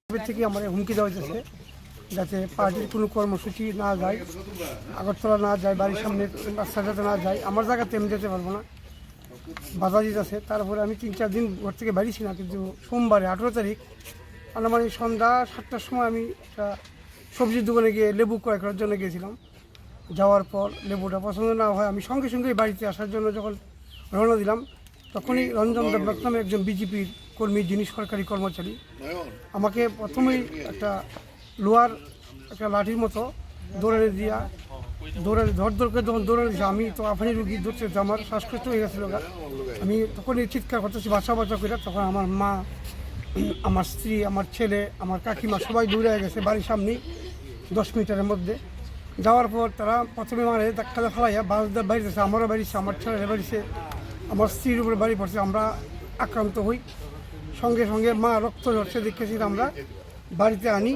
থেকে আমার হুমকি দেওয়া হয়েছে যাতে পার্টির কোনো কর্মসূচি না যায়, আগরতলা না যায়, বাড়ির সামনে রাস্তাটাতে না যায়। আমার জায়গাতে আমি যেতে পারবো না, বাধা দিতেছে। তারপরে আমি 3-4 দিন ঘর থেকে বেরিয়েছি না, কিন্তু সোমবারে 18 তারিখ আনুমানিক সন্ধ্যা 7টার সময় আমি একটা সবজির দোকানে গিয়ে লেবু ক্রয় করার জন্য গিয়েছিলাম। যাওয়ার পর লেবুটা পছন্দ না হয় আমি সঙ্গে সঙ্গেই বাড়িতে আসার জন্য যখন রওনা দিলাম, তখনই রঞ্জন দেবনাথ নামে একজন বিজেপির কর্মী, যিনি সরকারি কর্মচারী, আমাকে প্রথমেই একটা লোহার একটা লাঠির মতো দৌড়ানি দিয়া ধর করে যখন দৌড়ানি দিয়েছে, আমি তো আফানি রুগী ধরতে আমার শ্বাসকষ্ট হয়ে গেছিলো। আমি তখনই চিৎকার করতেছি বাঁচা করে। তখন আমার মা, আমার স্ত্রী, আমার ছেলে, আমার কাকিমা সবাই দৌড়ে গেছে বাড়ির সামনেই 10 মিনিটের মধ্যে। যাওয়ার পর তারা প্রথমে মারে ধাক্কা ফেলাইয়া বাসদের বাড়িতেছে, আমারও বাড়িছে, আমার ছেলের বাড়িছে, আমার স্ত্রীর উপরে বাড়ি পড়ছে। আমরা আক্রান্ত হই, সঙ্গে সঙ্গে মা রক্ত ঝরছে দেখেছি, আমরা বাড়িতে আনি।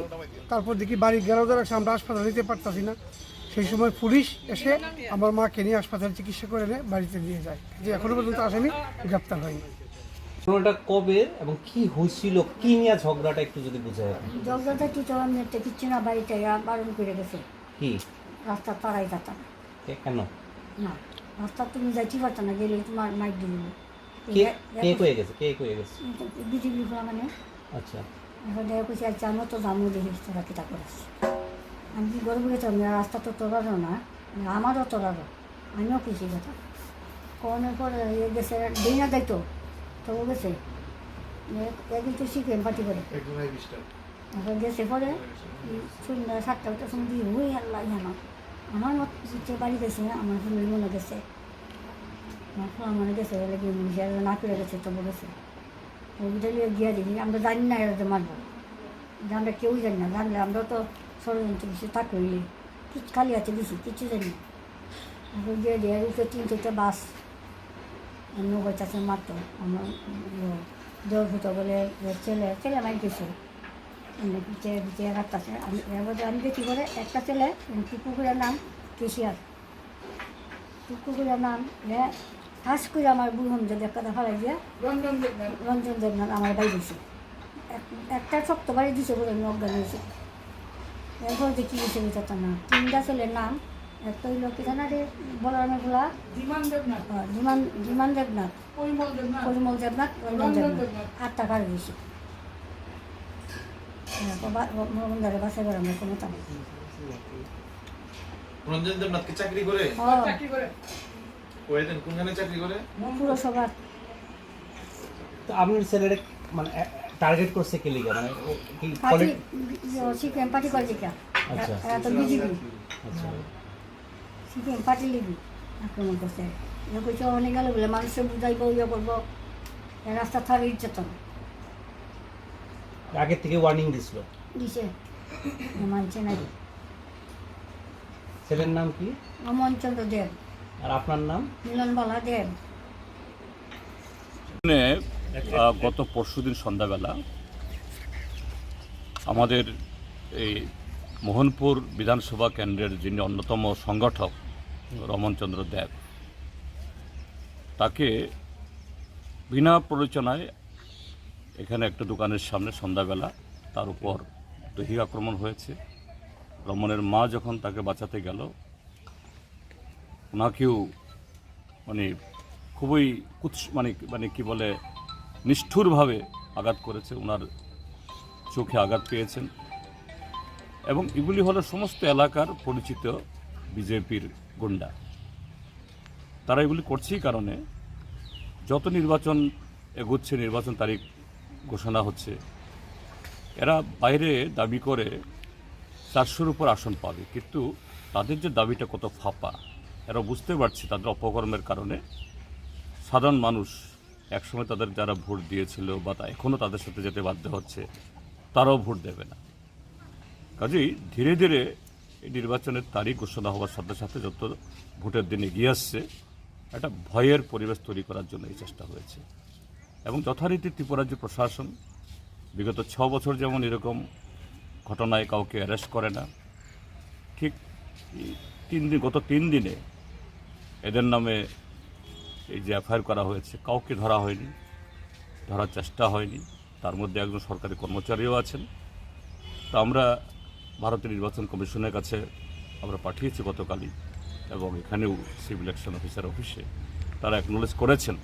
তারপর দেখি বাড়ির গেরোদের রাখছে, আমরা হাসপাতালে নিতে পারতাছি না। সেই সময় পুলিশ এসে আমার মাকে নিয়ে হাসপাতালে চিকিৎসা করে এনে বাড়িতে নিয়ে যায়। যে এখনো পর্যন্ত আসামি গ্রেপ্তার হয়নি। ঘটনাটা কবে এবং কি হয়েছিল, কি নিয়ে ঝগড়াটা একটু যদি বুঝায়। ঝগড়াটা কি তো এমনিতে কিচ্ছু না, বাড়িতে বারণ করে গেছে কি রাস্তা পাড়াই যেতাম কেন? না, রাস্তা তুমি যাইতে পারতো না, গেলে তোমার মাইক দিয়ে দিল। কে কয়ে গেছে, কে কয়ে গেছে? বিজেপি মানে আচ্ছা, এখন দেখা করছি আচ্ছা আমি তো জানো দেখি তোরা কিতা করিস। আমি কি গর্ব গেছিলাম, রাস্তা তো তোরারও না, আমারও তোরারও, আমিও কিছু যেতাম। কোনের পর গেছে দিনা যাইতো তো ও গেছে একদিন তো শিখে পার্টি করে এখন গেছে পরে সন্ধ্যা 7টার সময় দিয়ে হই আল্লাহ জানো আমার মতো বাড়ি গেছে, আমার ফ্যামিলি মনে গেছে, আমার মনে গেছে না করে গেছে, তবু গেছে ওইটা গিয়ে দেখি আমরা জানি না এরা যে মারবো, আমরা কেউই জানি না, জানলে আমরা তো ষড়যন্ত্র কিছু থাকলে খালি আছে দিছি কিছু জানি না। এখন গিয়ে দিয়ে উঠে 3-4টা বাস নৌকা চাষে মারতো। আমার দেওয়ার ফুটো বলে ছেলে মাই গেছে পিছিয়ে পিছিয়ে রাখতেছে। আমি দেখি করে একটা ছেলে কুকুরের নাম কেশিয়ার, কুকুরের নাম হাস করে আমার বুড়ন যে একটা ফেলাই দিয়ে রঞ্জন দেবনাথ আমার বাড়ি দিয়েছে, একটা শক্ত বাড়ি দিয়েছে বলে আমি অজ্ঞান হয়েছে। এরপর দেখি গেছে বিচারটা না, 3টা ছেলের নাম, একটা হইল কি জানা রে বলার মেঘলা, ধীমান দেবনাথ, পরিমল দেবনাথ, রঞ্জন দেবনাথ, 8টা কার দিয়েছে। বাসে করে আমার কোনো তাম রঞ্জন দেবনাথ কি চাকরি করে? কয়দিন কোনখানে চাকরি করে? পুরসভার। তো আপনার ছেলের মানে টার্গেট করছে কে লিগা, মানে কি সিপিএম পার্টি করে দেখা আচ্ছা তো বিজেপি আচ্ছা সিপিএম পার্টি লিবি আক্রমণ করছে। কইছে অনেক গেল বলে মানুষের বুঝাইব ইয়ে করবো, রাস্তা থার ইচ্ছেতন আগের থেকে ওয়ার্নিং দিছিল দিছে, মানছে না। ছেলের নাম কি? অমনচন্দ্র দেব। আর আপনার নাম? মিলনবালা দেব। গত পরশুদিন সন্ধ্যাবেলা আমাদের এই মোহনপুর বিধানসভা কেন্দ্রের যিনি অন্যতম সংগঠক রমনচন্দ্র দেব, তাকে বিনা প্ররোচনায় এখানে একটা দোকানের সামনে সন্ধ্যাবেলা তার উপর দৈহিক আক্রমণ হয়েছে। রমনের মা যখন তাকে বাঁচাতে গেল, ওনাকেও মানে খুবই মানে কি বলে নিষ্ঠুরভাবে আঘাত করেছে, ওনার চোখে আঘাত পেয়েছেন। এবং এগুলি হলো সমস্ত এলাকার পরিচিত বিজেপির গুন্ডা। তারা এগুলি করছেই কারণে যত নির্বাচন এগোচ্ছে, নির্বাচন তারিখ ঘোষণা হচ্ছে, এরা বাইরে দাবি করে 400-র উপর আসন পাবে, কিন্তু তাদের যে দাবিটা কত ফাঁপা এরা বুঝতে পারছে। তাদের অপকর্মের কারণে সাধারণ মানুষ একসময় তাদের যারা ভোট দিয়েছিল বা এখনও তাদের সাথে যেতে বাধ্য হচ্ছে, তারাও ভোট দেবে না। কাজেই ধীরে ধীরে এই নির্বাচনের তারিখ ঘোষণা হওয়ার সাথে সাথে যত ভোটের দিন এগিয়ে আসছে, একটা ভয়ের পরিবেশ তৈরি করার জন্য এই চেষ্টা হয়েছে। এবং যথারীতি ত্রিপুরাজ্য প্রশাসন বিগত 6 বছর যেমন এরকম ঘটনায় কাউকে অ্যারেস্ট করে না, ঠিক গত 3 দিনে এদের নামে এই যে এফআইআর করা হয়েছে, কাউকে ধরা হয়নি, ধরার চেষ্টা হয়নি। তার মধ্যে একজন সরকারি কর্মচারীও আছেন, তো আমরা ভারতের নির্বাচন কমিশনের কাছে আমরা পাঠিয়েছি গতকালই, এবং এখানেও সিভিল ইলেকশন অফিসার অফিসে তারা অ্যাকনোলেজ করেছেন